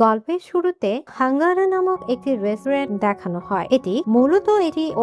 গল্পের শুরুতে হাঙ্গারা নামক একটি রেস্টুরেন্ট দেখানো হয়। এটি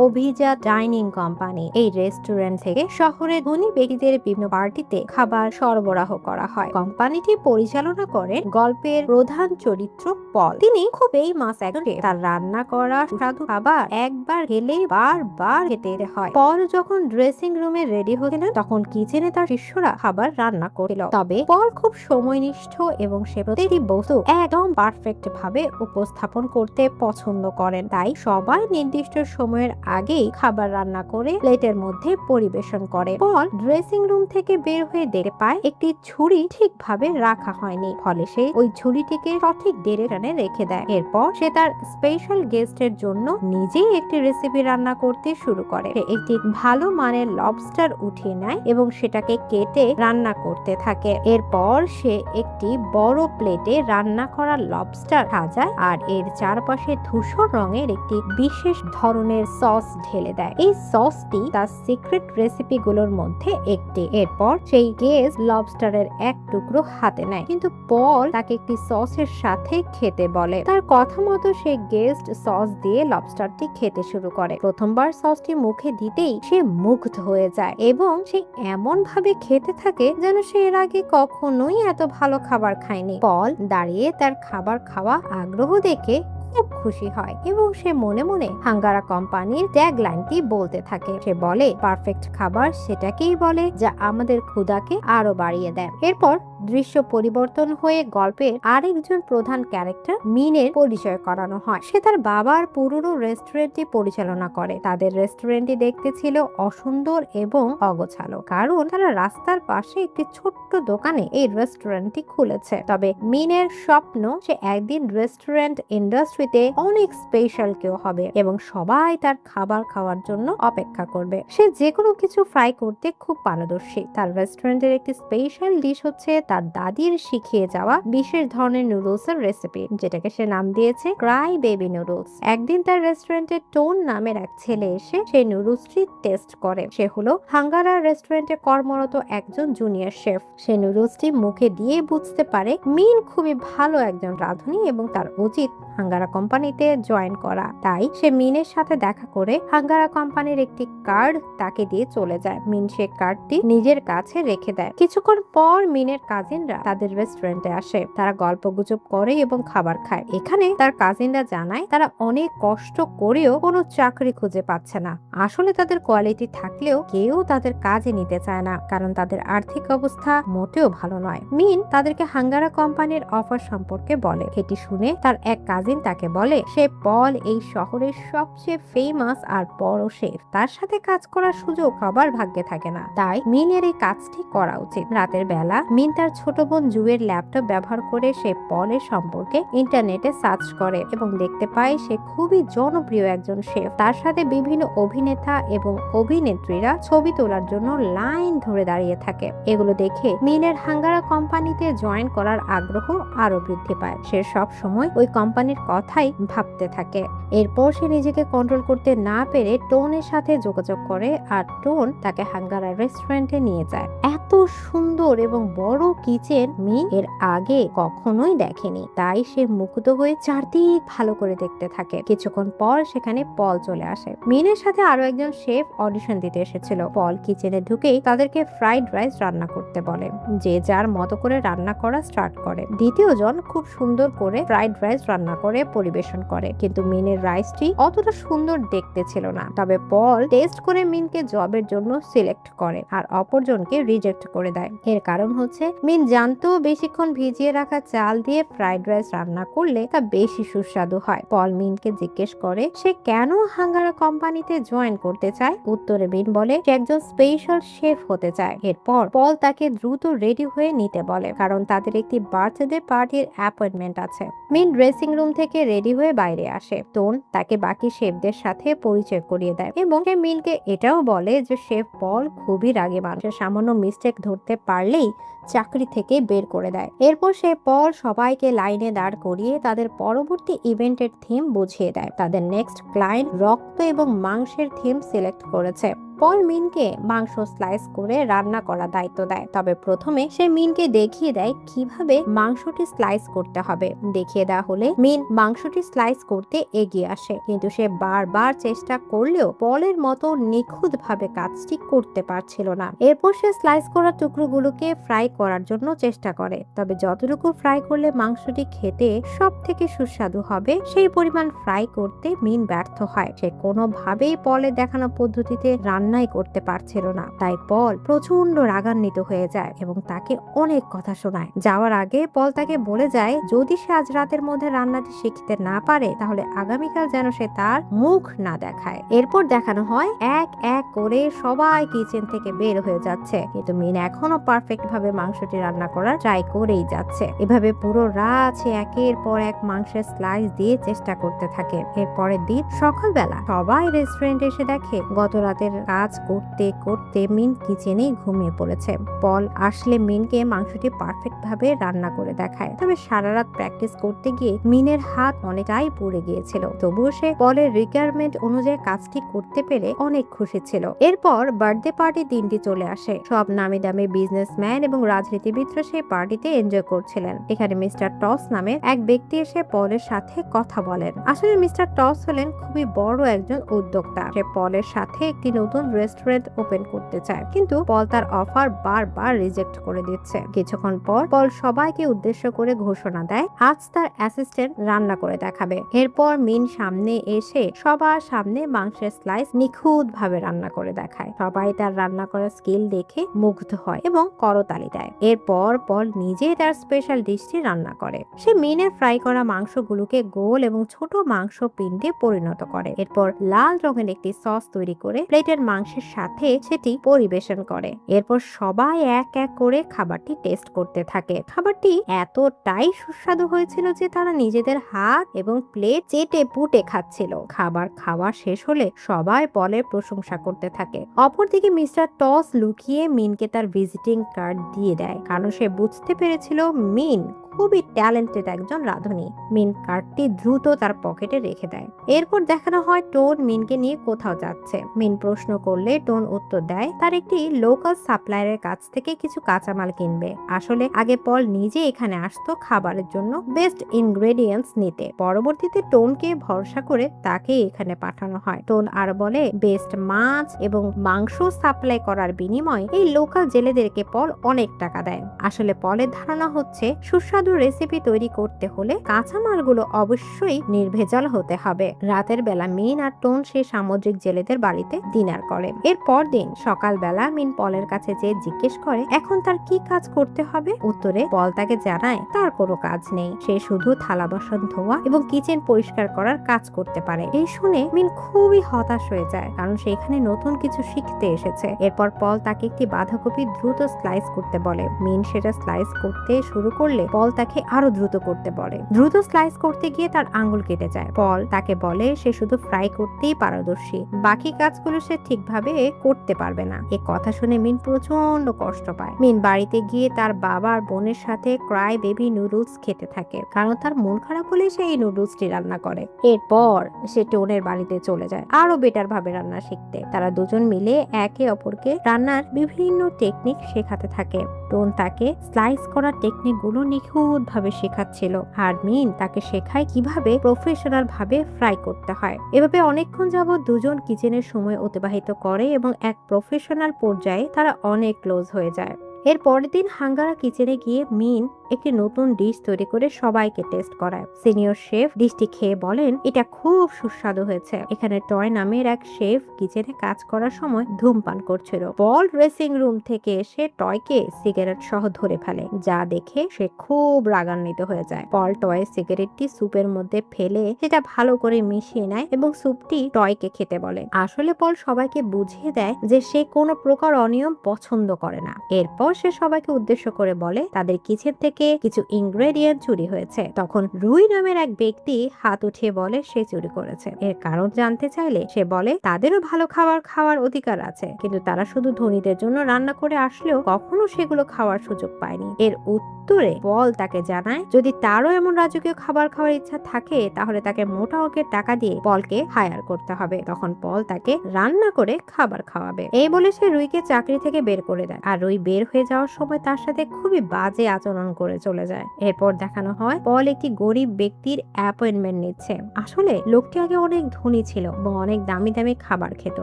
অভিজাত ডাইনিং কোম্পানি। এই রেস্টুরেন্ট থেকে শহরের ধনী ব্যক্তিদের বিভিন্ন পার্টিতে খাবার সরবরাহ করা হয়। কোম্পানিটি পরিচালনা করেন গল্পের প্রধান চরিত্র পল। তিনি খুব ফেমাস একজন শেফ। তার রান্না করা সুস্বাদু খাবার একবার খেলেই বারবার খেতে হয়। পল যখন ড্রেসিং রুমে রেডি হচ্ছিলেন তখন কিচেনে তার শিষ্যরা খাবার রান্না করছিল। তবে পল খুব সময়নিষ্ঠ এবং সে প্রতিটি বস্তু একদম পারফেক্ট ভাবে উপস্থাপন করতে পছন্দ করেন। তাই সবাই নির্দিষ্ট সময়ের আগেই খাবার রান্না করে প্লেটের মধ্যে পরিবেশন করে। পল ড্রেসিং রুম থেকে বের হয়ে দেখতে পায় একটি ছুরি ঠিকভাবে রাখা হয়নি। ফলে সে ওই ছুরিটিকে সঠিক ডিরেকশনে রেখে দেয়। এরপর সে তার স্পেশাল গেস্টের জন্য নিজেই একটি রেসিপি রান্না করতে শুরু করে। সে একটি ভালো মানের লবস্টার উঠিয়ে নেয় এবং সেটাকে কেটে রান্না করতে থাকে। এরপর সে একটি বড় প্লেটে রান্না করা লবস্টার সাজায় আর এর চারপাশে ধূসর রঙের একটি বিশেষ ধরনের সস ঢেলে দেয়। এই সসটি তার সিক্রেট রেসিপি গুলোর মধ্যে একটি। এরপর সেই গেস্ট লবস্টারের এক টুকরো হাতে নেয়, কিন্তু পল তাকে একটি সসের সাথে খেতে বলে। তার কথা মতো সে গেস্ট সস দিয়ে লবস্টারটি খেতে শুরু করে। প্রথমবার সসটি মুখে দিতেই সে মুগ্ধ হয়ে যায় এবং সে এমন ভাবে খেতে থাকে যেন সে এর আগে কখনোই এত ভালো খাবার খায়নি। পল দাঁড়িয়ে তার খাবার খাওয়া আগ্রহ দেখে খুব খুশি হয় এবং সে মনে মনে হাঙ্গারা কোম্পানির ট্যাগ লাইনটি বলতে থাকে। সে বলে, পারফেক্ট খাবার সেটাকেই বলে যা আমাদের ক্ষুধাকে আরো বাড়িয়ে দেয়। এরপর দৃশ্য পরিবর্তন হয়ে গল্পের আরেকজন প্রধান ক্যারেক্টার মিনের পরিচয় করানো হয়। সে তার বাবার পুরনো রেস্টুরেন্টটি পরিচালনা করে। তাদের রেস্টুরেন্টটি দেখতে ছিল অসুন্দর এবং অগোছালো, কারণ তারা রাস্তার পাশে একটি ছোট্ট দোকানে এই রেস্টুরেন্টটি খুলেছে। তবে মিনের স্বপ্ন সে একদিন রেস্টুরেন্ট ইন্ডাস্ট্রিতে অনেক স্পেশাল কেউ হবে এবং সবাই তার খাবার খাওয়ার জন্য অপেক্ষা করবে। সে যে কোনো কিছু ফ্রাই করতে খুব পারদর্শী। তার রেস্টুরেন্টের একটি স্পেশাল ডিশ হচ্ছে তার দাদির শিখিয়ে যাওয়া বিশেষ ধরনের নুডলসের রেসিপি, যেটাকে সে নাম দিয়েছে ক্রাই বেবি নুডলস। একদিন তার রেস্টুরেন্টে টোন নামের এক ছেলে এসে সেই নুডলসটি টেস্ট করে। সে হলো হাঙ্গারা রেস্টুরেন্টে কর্মরত একজন জুনিয়র শেফ। সে নুডলসটি মুখে দিয়ে বুঝতে পারে মিন খুবই ভালো একজন রাঁধুনি এবং তার উচিত হাঙ্গারা কোম্পানিতে জয়েন করা। তাই সে মিনের সাথে দেখা করে হাঙ্গারা কোম্পানির একটি কার্ড তাকে দিয়ে চলে যায়। মিন সে কার্ডটি নিজের কাছে রেখে দেয়। কিছুক্ষণ পর মিনের কাজিনরা তাদের রেস্টুরেন্টে আসে। তারা গল্পগুজব করে এবং খাবার খায়। এখানে তার কাজিনরা জানায় তারা অনেক কষ্ট করেও কোনো চাকরি খুঁজে পাচ্ছে না। আসলে তাদের কোয়ালিটি থাকলেও কেউ তাদের কাজে নিতে চায় না, কারণ তাদের আর্থিক অবস্থা মোটেও ভালো নয়। মিন তাদেরকে হাঙ্গারা কোম্পানির অফার সম্পর্কে বলে। এটি শুনে তার এক কাজিন তাকে বলে সে পল এই শহরের সবচেয়ে ফেমাস আর বড় শেফ। তার সাথে কাজ করার সুযোগ সবার ভাগ্যে থাকে না, তাই মিনের এই কাজটি করা উচিত। রাতের বেলা মিন তার ছোট বোন জুয়ের ল্যাপটপ ব্যবহার করে সে পলের সম্পর্কে ইন্টারনেটে সার্চ করে এবং দেখতে পায় সে খুবই জনপ্রিয় একজন শেফ। তার সাথে বিভিন্ন অভিনেতা এবং অভিনেত্রীরা ছবি তোলার জন্য লাইন ধরে দাঁড়িয়ে থাকে। এগুলো দেখে মিনের হাঙ্গারা কোম্পানিতে জয়েন করার আগ্রহ আরো বৃদ্ধি পায়। সে সব সময় ওই কোম্পানির কথাই ভাবতে থাকে। এরপর সে নিজেকে কন্ট্রোল করতে না পেরে টোনের সাথে যোগাযোগ করে আর টোন তাকে হাঙ্গারা রেস্টুরেন্টে নিয়ে যায়। এত সুন্দর এবং বড় কিচেন মিন এর আগে কখনোই দেখেনি, তাই সে মুগ্ধ হয়ে চারদিক ভালো করে দেখতে থাকে। কিছুক্ষণ পর সেখানে পল চলে আসে। মিনের সাথে আরো একজন শেফ অডিশন দিতে এসেছিল। পল কিচেনে ঢুকেই তাদেরকে ফ্রাইড রাইস রান্না করতে বলে। যে যার মতো করে রান্না করা স্টার্ট করে। দ্বিতীয় জন খুব সুন্দর করে ফ্রাইড রাইস রান্না করে পরিবেশন করে, কিন্তু মিনের রাইসটি অতটা সুন্দর দেখতে ছিল না। তবে পল টেস্ট করে মিনকে জবের জন্য সিলেক্ট করে আর অপরজনকে রিজেক্ট করে দেয়। এর কারণ হচ্ছে মিন জানতো বেশিক্ষণ ভিজিয়ে রাখা চাল দিয়ে ফ্রাইড রাইস রান্না করলে তা বেশি সুস্বাদু হয়। পল মিনকে জিজ্ঞেস করে সে কেন হাঙ্গারা কোম্পানিতে জয়েন করতে চায়। উত্তরে মিন বলে সে একজন স্পেশাল শেফ হতে চায়। এরপর পল তাকে দ্রুত রেডি হয়ে নিতে বলে, কারণ তাদের একটি বার্থডে পার্টির অ্যাপয়েন্টমেন্ট আছে। মিন ড্রেসিং রুম থেকে রেডি হয়ে বাইরে আসে। টোন তাকে বাকি শেফদের সাথে পরিচয় করিয়ে দেয় এবং সে মিনকে এটাও বলে যে শেফ পল খুবই রাগীমান। সে সামান্য মিস্টেক ধরতে পারলেই চাকরি থেকে বের করে দেয়। এরপর সে পল সবাইকে লাইনে দাঁড় করিয়ে তাদের পরবর্তী ইভেন্টের থিম বুঝিয়ে দেয়। তাদের নেক্সট ক্লায়েন্ট রক্ত এবং মাংসের থিম সিলেক্ট করেছে। পল মিনকে মাংস স্লাইস করে রান্না করার দায়িত্ব দেয়। তবে প্রথমে সে মিনকে দেখিয়ে দেয় কিভাবে মাংসটি স্লাইস করতে হবে। দেখিয়ে দেওয়া হলে মিন মাংসটি স্লাইস করতে এগিয়ে আসে, কিন্তু সে বারবার চেষ্টা করলেও পলের মতো নিখুঁত ভাবে কাজটি করতে পারছিল না। এরপর সে স্লাইস করা টুকরোগুলোকে ফ্রাই করার জন্য চেষ্টা করে, তবে যতটুকু ফ্রাই করলে মাংসটি খেতে সব থেকে সুস্বাদু হবে সেই পরিমাণ ফ্রাই করতে মিন ব্যর্থ হয়। সে কোনোভাবেই পলে দেখানো পদ্ধতিতে রান্নাই করতে পারছিল না। তাই পল প্রচন্ড রাগান্বিত হয়ে যায় এবং তাকে অনেক কথা শোনায়। যাওয়ার আগে পল তাকে বলে যায় যদি সে আজ রাতের মধ্যে রান্নাটি শিখতে না পারে তাহলে আগামীকাল যেন সে তার মুখ না দেখায়। এরপর দেখানো হয় এক এক করে সবাই কিচেন থেকে বের হয়ে যাচ্ছে, কিন্তু মিন এখনো পারফেক্ট ভাবে মাংসটি রান্না করার ট্রাই করেই যাচ্ছে। এভাবে পুরো রাত সে একের পর এক মাংসের স্লাইস দিয়ে চেষ্টা করতে থাকে। এর পরের দিন সকালবেলা সবাই রেস্টুরেন্টে এসে দেখে গত রাতের কাজ করতে করতে মিন কিচেনেই ঘুমিয়ে পড়েছে। পল আসলে মিনকে মাংসটি পারফেক্ট ভাবে রান্না করে দেখায়, তবে সারা রাত প্র্যাকটিস করতে গিয়ে মিনের হাত অনেকটাই পুড়ে গিয়েছিল। তবুও সে পলের রিকোয়ারমেন্ট অনুযায়ী কাজটি করতে পেরে অনেক খুশি ছিল। এরপর বার্থডে পার্টির দিনটি চলে আসে। সব নামি দামি বিজনেসম্যান এবং রাজনীতিবিদরা সেই পার্টিতে এনজয় করছিলেন। এখানে মিস্টার টস নামের এক ব্যক্তি এসে পলের সাথে কথা বলেন। আসলে মিস্টার টস হলেন খুবই বড় একজন উদ্যোক্তা। সে পলের সাথে একটি নতুন রেস্টুরেন্ট ওপেন করতে চায়, কিন্তু পল তার অফার বারবার রিজেক্ট করে দিচ্ছে। কিছুক্ষণ পর পল সবাইকে উদ্দেশ্য করে ঘোষণা দেয় আজ তার অ্যাসিস্ট্যান্ট রান্না করে দেখাবে। এরপর মিন সামনে এসে সবার সামনে মাংসের স্লাইস নিখুঁত ভাবে রান্না করে দেখায়। সবাই তার রান্না করার স্কিল দেখে মুগ্ধ হয় এবং করতালি দেয়। এরপর পল নিজেই তার স্পেশাল ডিশটি রান্না করে। সে মিনের ফ্রাই করা মাংসগুলোকে গোল এবং ছোট মাংস পিণ্ডে পরিণত করে। এরপর লাল রঙের একটি সস তৈরি করে প্লেটের মাংসের সাথে সেটি পরিবেশন করে। এরপর সবাই এক এক করে খাবারটি টেস্ট করতে থাকে। খাবারটি এতটাই সুস্বাদু হয়েছিল যে তারা নিজেদের হাত এবং প্লেট চেটে পুটে খাচ্ছিল। খাবার খাওয়া শেষ হলে সবাই পলের প্রশংসা করতে থাকে। অপরদিকে মিস্টার টস লুকিয়ে মিনকে তার ভিজিটিং কার্ড দিয়ে দেয়, কারণ সে বুঝতে পেরেছিল মিন খুবই ট্যালেন্টেড একজন রাঁধুনি। মিন কার্ডটি দ্রুত তার পকেটে রেখে দেয়। এরপর দেখানো হয় টোন মিনকে নিয়ে কোথাও যাচ্ছে। মিন প্রশ্ন করলে টোন উত্তর দেয় তার একটি লোকাল সাপ্লায়ারের কাছ থেকে কিছু কাঁচামাল কিনবে। আসলে আগে পল নিজে এখানে আসতো খাবারের জন্য বেস্ট ইনগ্রেডিয়েন্টস নিতে। পরবর্তীতে টোনকে ভরসা করে তাকে এখানে পাঠানো হয়। টোন আর বলে বেস্ট মাছ এবং মাংস সাপ্লাই করার বিনিময়ে এই লোকাল জেলেদেরকে পল অনেক টাকা দেয়। আসলে পলের ধারণা হচ্ছে সুস্বাদু রেসিপি তৈরি করতে হলে কাঁচামালগুলো অবশ্যই নির্ভেজাল হতে হবে। রাতের বেলা মিন আর টোন সে সামুদ্রিক জেলেদের বাড়িতে ডিনার করে। এর পরদিন সকালবেলা মিন পলের কাছে যেয়ে জিজ্ঞেস করে এখন তার কি কাজ করতে হবে। উত্তরে পল তাকে জানায় তার কোনো কাজ নেই, সে শুধু থালা বাসন ধোয়া এবং কিচেন পরিষ্কার করার কাজ করতে পারে। এই শুনে মিন খুবই হতাশ হয়ে যায়, কারণ সে এখানে নতুন কিছু শিখতে এসেছে। এরপর পল তাকে একটি বাঁধাকপি দ্রুত স্লাইস করতে বলে। মিন সেটা স্লাইস করতে শুরু করলে পল তাকে আরো দ্রুত করতে বলে। দ্রুত স্লাইস করতে গিয়ে তার আঙ্গুল কেটে যায়। পল তাকে বলে সে শুধু ফ্রাই করতেই পারদর্শী, বাকি কাজগুলো সে ঠিকভাবে করতে পারবে না। এ কথা শুনে মিন প্রচন্ড কষ্ট পায়। মিন বাড়িতে গিয়ে তার বাবার বোনের সাথে ক্রাই বেবি নুডলস খেতে থাকে, কারণ তার মন খারাপ হলে সে এই নুডলসটি রান্না করে। এরপর সে টোনের বাড়িতে চলে যায় আরো বেটার ভাবে রান্না শিখতে। তারা দুজন মিলে একে অপরকে রান্নার বিভিন্ন টেকনিক শেখাতে থাকে। টোন তাকে স্লাইস করা টেকনিক গুলো নিখুঁত ভাবে শেখাচ্ছিল, আর মিন তাকে শেখায় কিভাবে প্রফেশনাল ভাবে ফ্রাই করতে হয়। এভাবে অনেকক্ষণ যাবত দুজন কিচেনের সময় অতিবাহিত করে এবং এক প্রফেশনাল পর্যায়ে তারা অনেক ক্লোজ হয়ে যায়। এর পরের দিন হাঙ্গারা কিচেনে গিয়ে মিন একটি নতুন ডিশ তৈরি করে সবাইকে টেস্ট করায়। সিনিয়র শেফ ডিশটি খেয়ে বলেন এটা খুব সুস্বাদু হয়েছে। এখানে টয় নামের এক শেফ কিচেনে কাজ করার সময় ধূমপান করছিল। পল ড্রেসিং রুম থেকে এসে টয়কে সিগারেট সহ ধরে ফেলে, যা দেখে সে খুব রাগান্বিত হয়ে যায়। পল টয়ের সিগারেটটি স্যুপের মধ্যে ফেলে সেটা ভালো করে মিশিয়ে নেয় এবং স্যুপটি টয়কে খেতে বলে। আসলে পল সবাইকে বুঝিয়ে দেয় যে সে কোনো প্রকার অনিয়ম পছন্দ করে না। এরপর সে সবাইকে উদ্দেশ্য করে বলে তাদের কিচেন থেকে কিছু ইনগ্রেডিয়েন্ট চুরি হয়েছে। তখন রুই নামের এক ব্যক্তি হাত উঠিয়ে বলে সে চুরি করেছে। এর কারণ জানতে চাইলে সে বলে তাদেরও ভালো খাবার খাওয়ার অধিকার আছে, কিন্তু তারা শুধু ধনীদের জন্য রান্না করে আসলেও কখনো সেগুলো খাওয়ার সুযোগ পায়নি। এর উত্তরে পল তাকে জানায় যদি তারও এমন রাজকীয় খাবার খাওয়ার ইচ্ছা থাকে তাহলে তাকে মোটা অঙ্কের টাকা দিয়ে পলকে হায়ার করতে হবে। তখন পল তাকে রান্না করে খাবার খাওয়াবে। এই বলে সে রুইকে চাকরি থেকে বের করে দেয়, আর রুই বের হয়ে যাওয়ার সময় তার সাথে খুবই বাজে আচরণ করে চলে যায়। এরপর দেখানো হয় পল একটি গরিব ব্যক্তির অ্যাপয়েন্টমেন্ট নিচ্ছে। আসলে লোকটি আগে অনেক ধনী ছিল এবং অনেক দামি দামি খাবার খেত,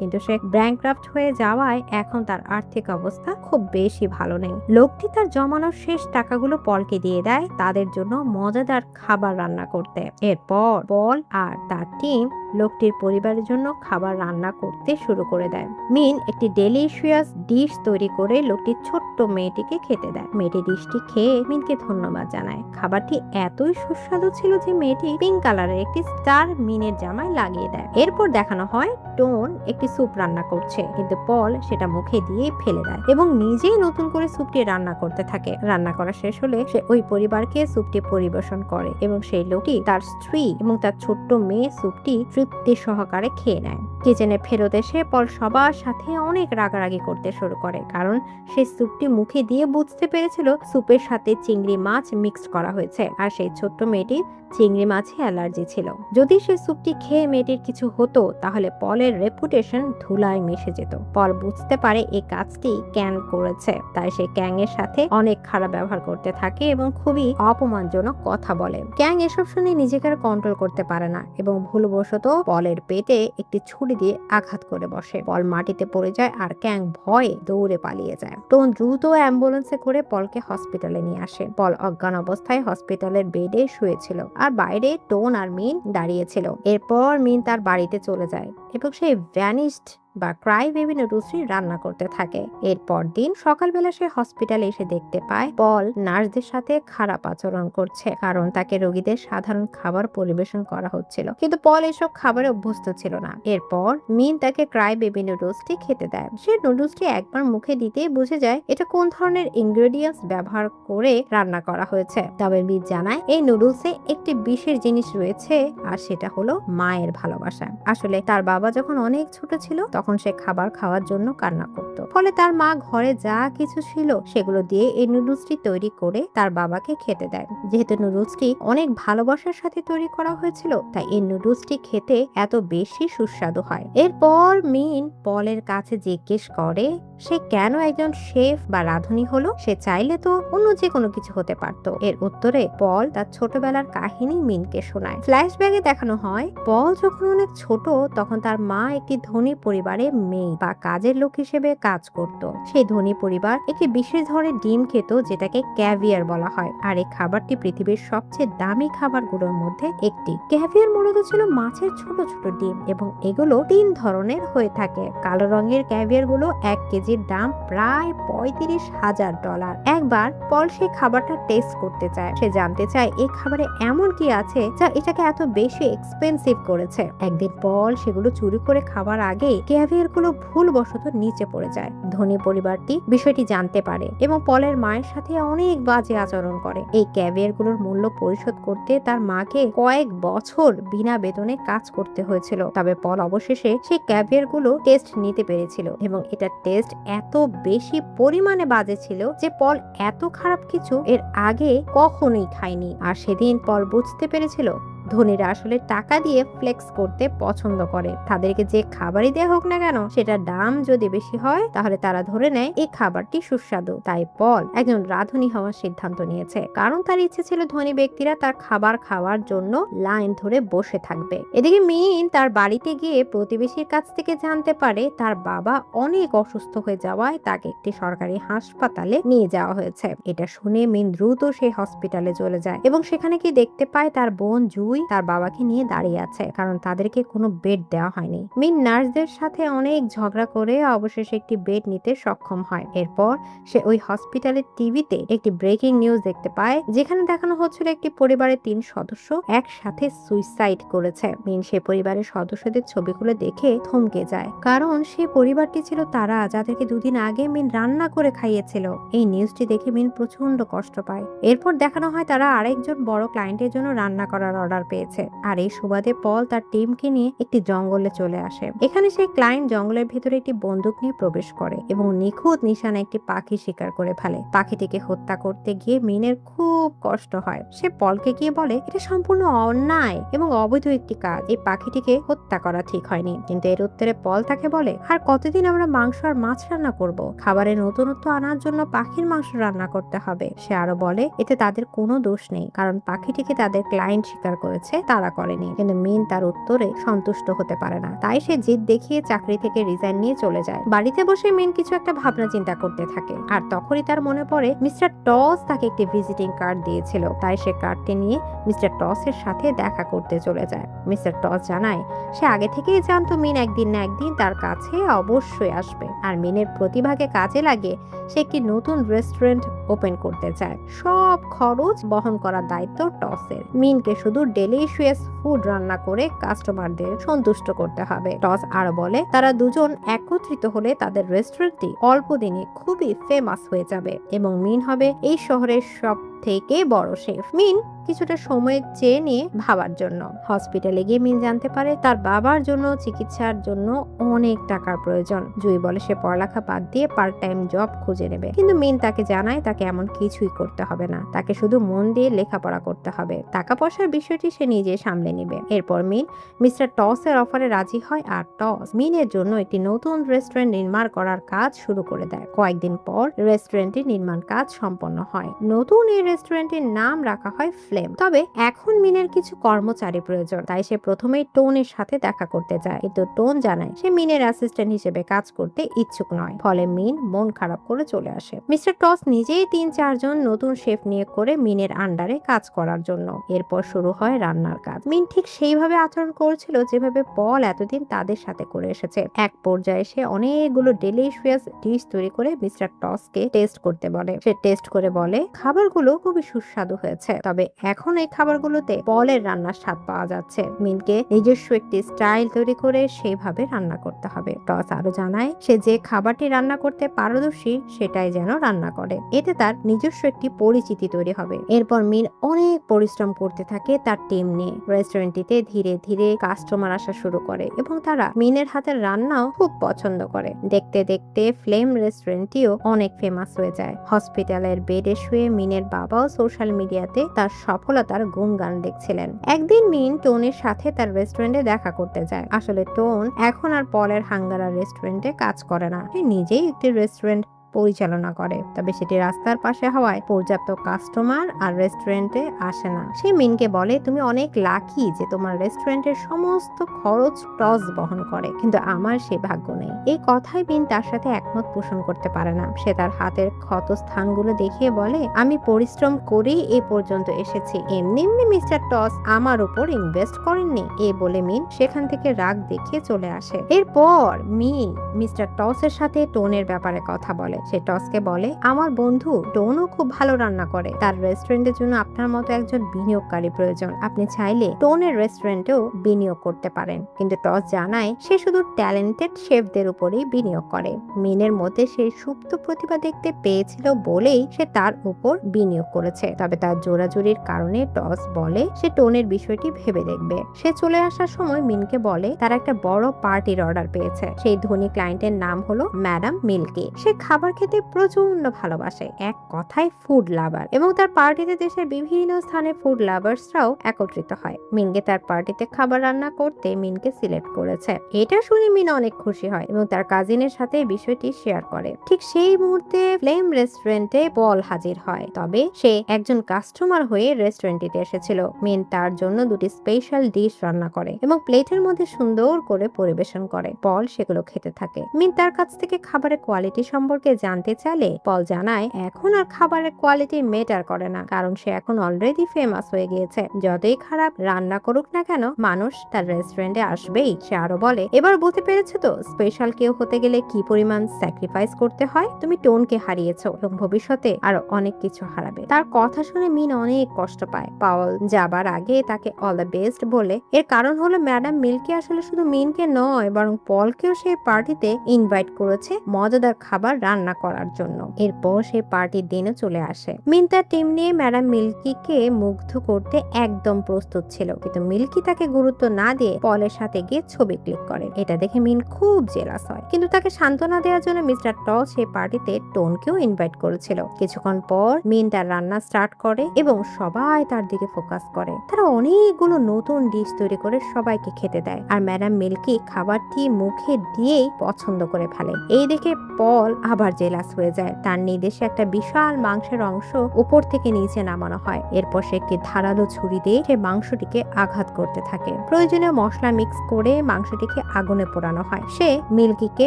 কিন্তু সে ব্যাংক্রাফট হয়ে যাওয়ায় এখন তার আর্থিক অবস্থা খুব বেশি ভালো নেই। লোকটি তার জমানোর শেষ টাকাগুলো পলকে দিয়ে দেয় তাদের জন্য মজাদার খাবার রান্না করতে। এরপর পল আর তার টিম লোকটির পরিবারের জন্য খাবার রান্না করতে শুরু করে দেয়। মিন একটি ডেলিশিয়াস ডিশ তৈরি করে লোকটির ছোট্ট মেয়েটিকে খেতে দেয়। মেয়েটি ডিশটি খেয়ে মিনকে ধন্যবাদ জানায়। খাবারটি এতই সুস্বাদু ছিল যে মেয়েটি পিঙ্ক কালারের একটি স্টার মিনের জামায় লাগিয়ে দেয়। এরপর দেখানো হয় টোন একটি স্যুপ রান্না করছে, কিন্তু পল সেটা মুখে দিয়ে ফেলে দেয় এবং নিজেই নতুন করে স্যুপটি রান্না করতে থাকে। রান্না করা শেষ হলে সে ওই পরিবারকে স্যুপটি পরিবেশন করে এবং সেই লোকটি তার স্ত্রী এবং তার ছোট্ট মেয়ে স্যুপটি তৃপ্তি সহকারে খেয়ে নেয়। কিচেনে ফেরত এসে পল সবার সাথে অনেক রাগারাগি করতে শুরু করে, কারণ সেই স্যুপটি মুখে দিয়ে বুঝতে পেরেছিল স্যুপের সাথে চিংড়ি মাছ মিক্সড করা হয়েছে, আর সেই ছোট্ট মেয়েটি চিংড়ি মাছে অ্যালার্জি ছিল। যদি সে স্যুপটি খেয়ে মেয়েটির কিছু হতো তাহলে পলের রেপুটেশন ধুলায় মিশে যেত। পল বুঝতে পারে এই কাজটি ক্যাং করেছে, তাই সে ক্যাং এর সাথে অনেক খারাপ ব্যবহার করতে থাকে এবং খুবই অপমানজনক কথা বলে। ক্যাং এসব শুনে নিজেকে আর কন্ট্রোল করতে পারে না এবং ভুলবশত পলের পেটে একটি ছুরি দিয়ে আঘাত করে বসে। পল মাটিতে পড়ে যায় আর ক্যাং ভয়ে দৌড়ে পালিয়ে যায়। টোন দ্রুত অ্যাম্বুলেন্সে করে পলকে হসপিটালে নিয়ে আসে। পল অজ্ঞান অবস্থায় হসপিটালের বেডে শুয়েছিল আর বাইরে টোন আর মিন দাঁড়িয়েছিল। এরপর মিন তার বাড়িতে চলে যায় এবং সে ভ্যানিশড বা ক্রাই বেবি নুডলসটি রান্না করতে থাকে। এরপর দিন সকালবেলা সে হসপিটালে এসে দেখতে পায় পল নার্সদের সাথে খারাপ আচরণ করছে, কারণ তাকে রোগীদের সাধারণ খাবার পরিবেশন করা হচ্ছিল, কিন্তু পল এসব খাবারে অভ্যস্ত ছিল না। এরপর মিন তাকে ক্রাই বেবি নুডলসটি খেতে দেয়। সে নুডলসটি একবার মুখে দিতেই বুঝে যায় এটা কোন ধরনের ইনগ্রেডিয়েন্টস ব্যবহার করে রান্না করা হয়েছে। তবে মিন জানায় এই নুডলসে একটি বিশেষ জিনিস রয়েছে, আর সেটা হলো মায়ের ভালোবাসা। আসলে তার বাবা যখন অনেক ছোট ছিল তখন সে খাবার খাওয়ার জন্য কান্না করত, ফলে তার মা ঘরে যা কিছু ছিল সেগুলো দিয়ে এই নুডলসটি তৈরি করে তার বাবাকে খেতে দেয়। যেহেতু নুডলসটি অনেক ভালোবাসার সাথে তৈরি করা হয়েছিল, তাই এই নুডলসটি খেতে এত বেশি সুস্বাদু হয়। এরপর মিন পলের কাছে জিজ্ঞেস করে সে কেন একজন শেফ বা রাঁধুনি হলো। সে চাইলে তো অন্য যে কোনো কিছু হতে পারত। এর উত্তরে পল তার ছোটবেলার কাহিনী মিনকে শোনায়। ফ্ল্যাশব্যাকে দেখানো হয় পল যখন অনেক ছোট তখন তার মা একটি ধনী পরিবারে মেয়ে বা কাজের লোক হিসেবে কাজ করত। সেই ধনী পরিবার একটি বিশেষ ধরনের ডিম খেত যেটাকে ক্যাভিয়ার বলা হয়, আর এই খাবারটি পৃথিবীর সবচেয়ে দামি খাবারগুলোর মধ্যে একটি। ক্যাভিয়ার মূলত ছিল মাছের ছোট ছোট ডিম এবং এগুলো 3 ধরনের হয়ে থাকে। কালো রঙের ক্যাভিয়ার গুলো 1 কেজির দাম প্রায় $35,000। একবার পল সেই খাবারটা টেস্ট করতে চায়। সে জানতে চায় এই খাবারে এমন কি আছে যা এটাকে এত বেশি এক্সপেন্সিভ করেছে। একদিন পল সেগুলো চুরি করে খাবার আগে ক্যাভিয়ার গুলো ভুলবশত নিচে পড়ে যায়। ধনী পরিবারটি বিষয়টি জানতে পারে এবং পলের মায়ের সাথে অনেক বাজে আচরণ করে। এই ক্যাভিয়ার গুলোর মূল্য পরিশোধ করতে তার মাকে কয়েক বছর বিনা বেতনে কাজ করতে হয়েছিল। তবে পল অবশেষে সেই ক্যাভিয়ার গুলো টেস্ট নিতে পেরেছিল এবং এটা টেস্ট এত বেশি পরিমাণে বাজে ছিল যে পল এত খারাপ কিছু এর আগে কখনোই খায়নি। আর সেদিন পল বুঝতে পেরেছিল ধনীরা আসলে টাকা দিয়ে ফ্লেক্স করতে পছন্দ করে। তাদেরকে যে খাবারই দেয়া হোক না কেন সেটার দাম যদি বেশি হয় তাহলে তারা ধরে নেয় এই খাবারটি সুস্বাদু। তাই পল একজন রাঁধুনি হওয়ার সিদ্ধান্ত নিয়েছে, কারণ তার ইচ্ছে ছিল ধনী ব্যক্তিরা তার খাবার খাওয়ার জন্য লাইন ধরে বসে থাকবে। এদিকে মিন তার বাড়িতে গিয়ে প্রতিবেশীর কাছ থেকে জানতে পারে তার বাবা অনেক অসুস্থ হয়ে যাওয়ায় তাকে একটি সরকারি হাসপাতালে নিয়ে যাওয়া হয়েছে। এটা শুনে মিন দ্রুত সেই হসপিটালে চলে যায় এবং সেখানে গিয়ে দেখতে পায় তার বোন জুল জুই তার বাবাকে নিয়ে দাঁড়িয়ে আছে, কারণ তাদেরকে কোনো বেড দেওয়া হয়নি। মিন নার্সদের সাথে অনেক ঝগড়া করে অবশেষে একটি বেড নিতে সক্ষম হয়। এরপর সে ওই হসপিটালের টিভিতে একটি ব্রেকিং নিউজ দেখতে পায়, যেখানে দেখানো হচ্ছিল একটি পরিবারের 3 সদস্য একসাথে সুইসাইড করেছে। মিন সে পরিবারের সদস্যদের ছবিগুলো দেখে থমকে যায়, কারণ সেই পরিবারটি ছিল তারা যাদেরকে 2 দিন আগে মিন রান্না করে খাইয়েছিল। এই নিউজটি দেখে মিন প্রচন্ড কষ্ট পায়। এরপর দেখানো হয় তারা আরেকজন বড় ক্লায়েন্টের জন্য রান্না করার অর্ডার পেয়েছে, আর এই সুবাদে পল তার টিমকে নিয়ে একটি জঙ্গলে চলে আসে। এখানে সেই ক্লায়েন্ট জঙ্গলের ভেতরে একটি বন্দুক নিয়ে প্রবেশ করে এবং নিখুঁত নিশানা একটি পাখি শিকার করে ফেলে। পাখিটিকে হত্যা করতে গিয়ে মিনের খুব কষ্ট হয়। সে পলকে গিয়ে বলে এটা সম্পূর্ণ অন্যায় এবং অবৈধ একটি কাজ, এই পাখিটিকে হত্যা করা ঠিক হয়নি। কিন্তু এর উত্তরে পল তাকে বলে, আর কতদিন আমরা মাংস আর মাছ রান্না করব? খাবারের নতুনত্ব আনার জন্য পাখির মাংস রান্না করতে হবে। সে আরো বলে এতে তাদের কোনো দোষ নেই, কারণ পাখিটিকে তাদের ক্লায়েন্ট শিকার করেছে, তারা করেনি। কিন্তু মিন তার উত্তরে সন্তুষ্ট হতে পারে না, তাই সে জিদ দেখিয়ে চাকরি থেকে রিজাইন নিয়ে চলে যায়। বাড়িতে বসে মিন কিছু একটা ভাবনা চিন্তা করতে থাকে, আর তখনই তার মনে পড়ে মিস্টার টস তাকে একটি ভিজিটিং কার্ড দিয়েছিল। তাই সে কার্ডটি নিয়ে মিস্টার টসের সাথে দেখা করতে চলে যায়। মিস্টার টস জানায় সে আগে থেকেই জানতো মিন একদিন না একদিন তার কাছে অবশ্যই আসবে, আর মিনের প্রতিভাকে কাজে লাগিয়ে সে একটি নতুন রেস্টুরেন্ট ওপেন করতে চায়। সব খরচ বহন করার দায়িত্ব টসের। মিনকে শুধু ডেলিশিয়াস ফুড রান্না করে কাস্টমারদের সন্তুষ্ট করতে হবে। টস আরো বলে তারা দুজন একত্রিত হলে তাদের রেস্টুরেন্টটি অল্প দিনে খুবই ফেমাস হয়ে যাবে এবং মিন হবে এই শহরের সব থেকে বড় শেফ। মিন কিছুটা সময় চেয়ে নিয়ে ভাবার জন্য হসপিটালে গিয়ে মিন জানতে পারে তার বাবার জন্য চিকিৎসার জন্য অনেক টাকার প্রয়োজন। জুই বলে সে পড়ালেখা বাদ দিয়ে পার্ট টাইম জব খুঁজে নেবে, কিন্তু মিন তাকে জানায় তাকে এমন কিছুই করতে হবে না, তাকে শুধু মন দিয়ে লেখাপড়া করতে হবে। টাকা পয়সার বিষয়টি সে নিজে সামলে নিবে। এরপর মিন মিস্টার টসের অফারে রাজি হয়, আর টস মিনের জন্য একটি নতুন রেস্টুরেন্ট নির্মাণ করার কাজ শুরু করে দেয়। কয়েকদিন পর রেস্টুরেন্টের নির্মাণ কাজ সম্পন্ন হয়। নতুন এই রেস্টুরেন্টের নাম রাখা হয় ফ্লেম। তবে এখন মিনের কিছু কর্মচারী প্রয়োজন, তাই সে প্রথমেই টোনের সাথে দেখা করতে যায়, কিন্তু টোন জানায় সে মিনের অ্যাসিস্ট্যান্ট হিসেবে কাজ করতে ইচ্ছুক নয়। ফলে মিন মন খারাপ করে চলে আসে। মিস্টার টস নিজেই 3-4 জন নতুন শেফ নিয়োগ করে মিনের আন্ডারে কাজ করার জন্য। এরপর শুরু হয় রান্নার কাজ। মিন ঠিক সেইভাবে আচরণ করেছিল যেভাবে পল এতদিন তাদের সাথে করে এসেছে। এক পর্যায়ে সে অনেকগুলো ডেলিশিয়াস ডিশ তৈরি করে মিস্টার টসকে টেস্ট করতে বলে। সে টেস্ট করে বলে খাবারগুলো খুবই সুস্বাদু হয়েছে, তবে এখন এই খাবারগুলোতে পলের রান্নার স্বাদ পাওয়া যাচ্ছে। মিনকে নিজস্ব একটি স্টাইল তৈরি করে সেইভাবে রান্না করতে হবে। টস আরো জানায় সে যে খাবারটি রান্না করতে পারদর্শী সেটাই যেন রান্না করে, এতে তার নিজস্ব একটি পরিচিতি তৈরি হবে। এরপর মিন অনেক পরিশ্রম করতে থাকে তার টিম নিয়ে। রেস্টুরেন্টটিতে ধীরে ধীরে কাস্টমার আসা শুরু করে এবং তারা মিনের হাতের রান্নাও খুব পছন্দ করে। দেখতে দেখতে ফ্লেম রেস্টুরেন্টটিও অনেক ফেমাস হয়ে যায়। হসপিটালের বেডে শুয়ে মিনের বাবাও সোশ্যাল মিডিয়াতে তার সফলতার গুণগান দেখছিলেন। একদিন মিন টোনের সাথে তার রেস্টুরেন্টে দেখা করতে যায়। আসলে টোন এখন আর পলের হাঙ্গারা রেস্টুরেন্টে কাজ করে না, সে নিজেই একটি রেস্টুরেন্ট পরিচালনা করে, তবে সেটি রাস্তার পাশে হওয়ায় পর্যাপ্ত কাস্টমার আর রেস্টুরেন্টে আসে না। সে মিনকে বলে তুমি অনেক লাকি যে তোমার রেস্টুরেন্টের সমস্ত খরচ টস বহন করে, কিন্তু আমার সে ভাগ্য নেই। এই কথায় মিন তার সাথে একমত পোষণ করতে পারে না। সে তার হাতের ক্ষত স্থানগুলো দেখিয়ে বলে আমি পরিশ্রম করেই এ পর্যন্ত এসেছি, এমনি এমনি মিস্টার টস আমার উপর ইনভেস্ট করেননি। এ বলে মিন সেখান থেকে রাগ দেখিয়ে চলে আসে। এরপর মিন মিস্টার টসের সাথে টোনের ব্যাপারে কথা বলে। সে টসকে বলে আমার বন্ধু টোনও খুব ভালো রান্না করে, তার রেস্টুরেন্টের জন্য আপনার মতো একজন বিনিয়োগকারী প্রয়োজন। আপনি চাইলে টোনের রেস্টুরেন্টেও বিনিয়োগ করতে পারেন। কিন্তু টস জানায় সে শুধু ট্যালেন্টেড শেফদের উপরেই বিনিয়োগ করে। মিনের মধ্যে সেই সুপ্ত প্রতিভা দেখতে পেয়েছিল বলেই সে তার উপর বিনিয়োগ করেছে। তবে তার জোরাজুরির কারণে টস বলে সে টোনের বিষয়টি ভেবে দেখবে। সে চলে আসার সময় মিনকে বলে তার একটা বড় পার্টির অর্ডার পেয়েছে। সেই ধনী ক্লায়েন্টের নাম হলো ম্যাডাম মিল্কি। সে খাবার খেতে প্রচন্ড ভালোবাসে, এক কথায় ফুড লাভার, এবং তার পার্টিতে দেশের বিভিন্ন স্থানে ফুড লাভার্সরাও একত্রিত হয়। মিনকে তার পার্টিতে খাবার রান্না করতে মিনকে সিলেক্ট করেছে। এটা শুনে মিন অনেক খুশি হয় এবং তার কাজিনের সাথে বিষয়টি শেয়ার করে। ঠিক সেই মুহূর্তে ফ্লেম রেস্টুরেন্টে পল হাজির হয়, তবে সে একজন কাস্টমার হয়ে রেস্টুরেন্টটিতে এসেছিল। মিন তার জন্য দুটি স্পেশাল ডিশ রান্না করে এবং প্লেটের মধ্যে সুন্দর করে পরিবেশন করে। পল সেগুলো খেতে থাকে। মিন তার কাছ থেকে খাবারের কোয়ালিটি সম্পর্কে জানতে চাইলে পল জানায় এখন আর খাবারের কোয়ালিটি ম্যাটার করে না, কারণ সে এখন অলরেডি ফেমাস হয়ে গিয়েছে। যতই খারাপ রান্না করুক না কেন, মানুষ তার রেস্টুরেন্টে আসবেই। সে আরো বলে, এবার বুঝতে পেরেছো তো স্পেশাল কেউ হতে গেলে কি পরিমাণ স্যাক্রিফাইস করতে হয়। তুমি টোনকে হারিয়েছো এবং ভবিষ্যতে আরো অনেক কিছু হারাবে। তার কথা শুনে মিন অনেক কষ্ট পায়। পল যাবার আগে তাকে অল দ্য বেস্ট বলে। এর কারণ হলো ম্যাডাম মিল্কি আসলে শুধু মিনকে নয় বরং পলকেও সেই পার্টিতে ইনভাইট করেছে মজাদার খাবার রান্না করার জন্য। এরপর সেই পার্টির দিনও চলে আসে। মিন তার টিম নিয়ে ম্যাডাম মিল্কিকে মুগ্ধ করতে একদম প্রস্তুত ছিল, কিন্তু মিল্কি তাকে গুরুত্ব না দিয়ে পলের সাথে গিয়ে ছবি ক্লিক করে। এটা দেখে মিন খুব জেলাস হয়, কিন্তু তাকে সান্ত্বনা দেওয়ার জন্য মিস্টার টল সেই পার্টিতে টোনকেও ইনভাইট করেছিল। কিছুক্ষণ পর মিন তার রান্না স্টার্ট করে এবং সবাই তার দিকে ফোকাস করে। তারা অনেকগুলো নতুন ডিশ তৈরি করে সবাইকে খেতে দেয়, আর ম্যাডাম মিল্কি খাবারটি মুখে দিয়েই পছন্দ করে ফেলে। এই দেখে পল আবার জেলাস হয়ে যায়। তার নির্দেশে একটা বিশাল মাংসের অংশ উপর থেকে নিচে নামানো হয়। এরপর সে একটি ধারালো ছুরি দিয়ে সে মাংসটিকে আঘাত করতে থাকে। প্রয়োজনীয় মশলা মিক্স করে মাংসটিকে আগুনে পোড়ানো হয়। সে মিল্কিকে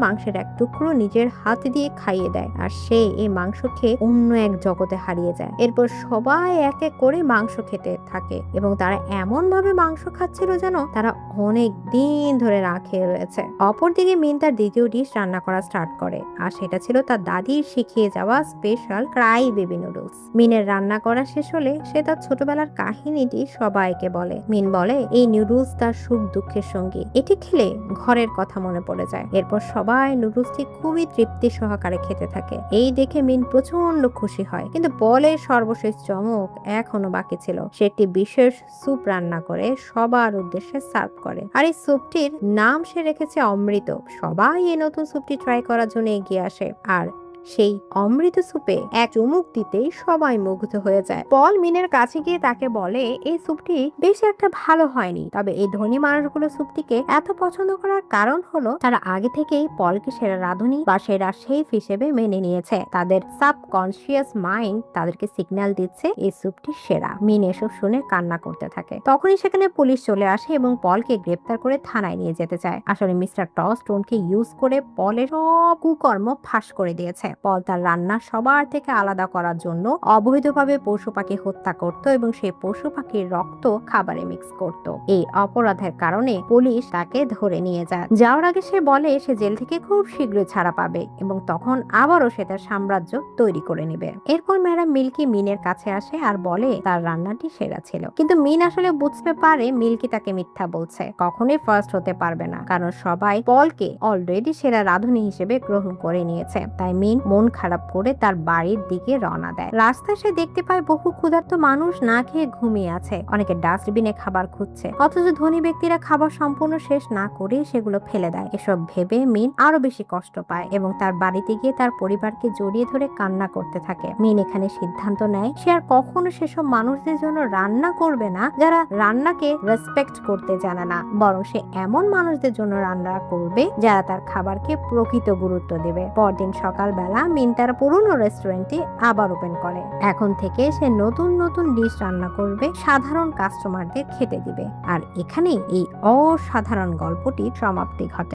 মাংসের এক টুকরো নিজের হাত দিয়ে খাইয়ে দেয়, আর সে এই মাংস খেয়ে অন্য এক জগতে হারিয়ে যায়। এরপর সবাই এক এক করে মাংস খেতে থাকে এবং তারা এমন ভাবে মাংস খাচ্ছিল যেন তারা অনেক দিন ধরে না খেয়ে রয়েছে। অপরদিকে মিন তার দ্বিতীয় ডিশ রান্না করা স্টার্ট করে, আর সেটা ছিল তার দাদির শিখিয়ে যাওয়া স্পেশাল ক্রাই বেবি নুডলস। মিনের রান্না করা শেষ হলে সে তার ছোটবেলার কাহিনীটি সবাইকে বলে। মিন বলে এই নুডলস তার সুখ দুঃখের সঙ্গী, এটি খেলে ঘরের কথা মনে পড়ে যায়। এরপর সবাই নুডলসটি খুবই তৃপ্তি সহকারে খেতে থাকে। এই দেখে মিন প্রচন্ড খুশি হয়, কিন্তু পলের সর্বশেষ চমক এখনো বাকি ছিল। সে একটি বিশেষ স্যুপ রান্না করে সবার উদ্দেশ্যে সার্ভ করে, আর এই স্যুপটির নাম সে রেখেছে অমৃত। সবাই এই নতুন স্যুপটি ট্রাই করার জন্য এগিয়ে আসে, আর সেই অমৃত স্যুপে এক চুমুক দিতেই সবাই মুগ্ধ হয়ে যায়। পল মিনের কাছে গিয়ে তাকে বলে এই স্যুপটি বেশ একটা ভালো হয়নি, তবে এই ধনী মানুষগুলো স্যুপটিকে এত পছন্দ করার কারণ হলো তারা আগে থেকেই পলকে সেরা রাঁধুনি বা সেরা শেফ হিসেবে মেনে নিয়েছে। তাদের সাবকনসিয়াস মাইন্ড তাদেরকে সিগন্যাল দিচ্ছে এই স্যুপটি সেরা। মিন এসব শুনে কান্না করতে থাকে। তখনই সেখানে পুলিশ চলে আসে এবং পলকে গ্রেপ্তার করে থানায় নিয়ে যেতে চায়। আসলে মিস্টার টস টোনকে ইউজ করে পলের সব কুকর্ম ফাঁস করে দিয়েছে। পল তার রান্না সবার থেকে আলাদা করার জন্য অবৈধভাবে পশু পাখি হত্যা করত এবং সেই পশু পাখির রক্ত খাবারে মিক্স করত। এই অপরাধের কারণে পুলিশ তাকে ধরে নিয়ে যায়। যাওয়ার আগে সে বলে সে জেল থেকে খুব শীঘ্রই ছাড়া পাবে এবং তখন আবারও সে তার সাম্রাজ্য তৈরি করে নেবে। এরপর ম্যাডাম মিল্কি মিনের কাছে আসে আর বলে তার রান্নাটি সেরা ছিল, কিন্তু মিন আসলে বুঝতে পারে মিল্কি তাকে মিথ্যা বলছে। কখনোই ফার্স্ট হতে পারবে না, কারণ সবাই পলকে অলরেডি সেরা রাঁধুনি হিসেবে গ্রহণ করে নিয়েছে। তাই মিন মন খারাপ করে তার বাড়ির দিকে রওনা দেয়। রাস্তায় সে দেখতে পায় বহু ক্ষুধার্ত মানুষ না খেয়ে ঘুমিয়ে আছে, অনেকে ডাস্টবিনে খাবার খুঁজছে, অথচ ধনী ব্যক্তিরা খাবার সম্পূর্ণ শেষ না করে সেগুলো ফেলে দেয়। এসব ভেবে মিন আরো বেশি কষ্ট পায় এবং তার বাড়িতে গিয়ে তার পরিবারকে জড়িয়ে ধরে কান্না করতে থাকে। মিন এখানে সিদ্ধান্ত নেয় সে আর কখনো সেসব মানুষদের জন্য রান্না করবে না যারা রান্নাকে রেসপেক্ট করতে জানে না, বরং সে এমন মানুষদের জন্য রান্না করবে যারা তার খাবারকে প্রকৃত গুরুত্ব দেবে। পরদিন সকালবেলা মিন তার পুরনো রেস্টুরেন্টটি আবার ওপেন করে। এখন থেকে সে নতুন নতুন ডিশ রান্না করবে, সাধারণ কাস্টমারদের খেতে দিবে। আর এখানেই এই অসাধারণ গল্পটির সমাপ্তি ঘটে।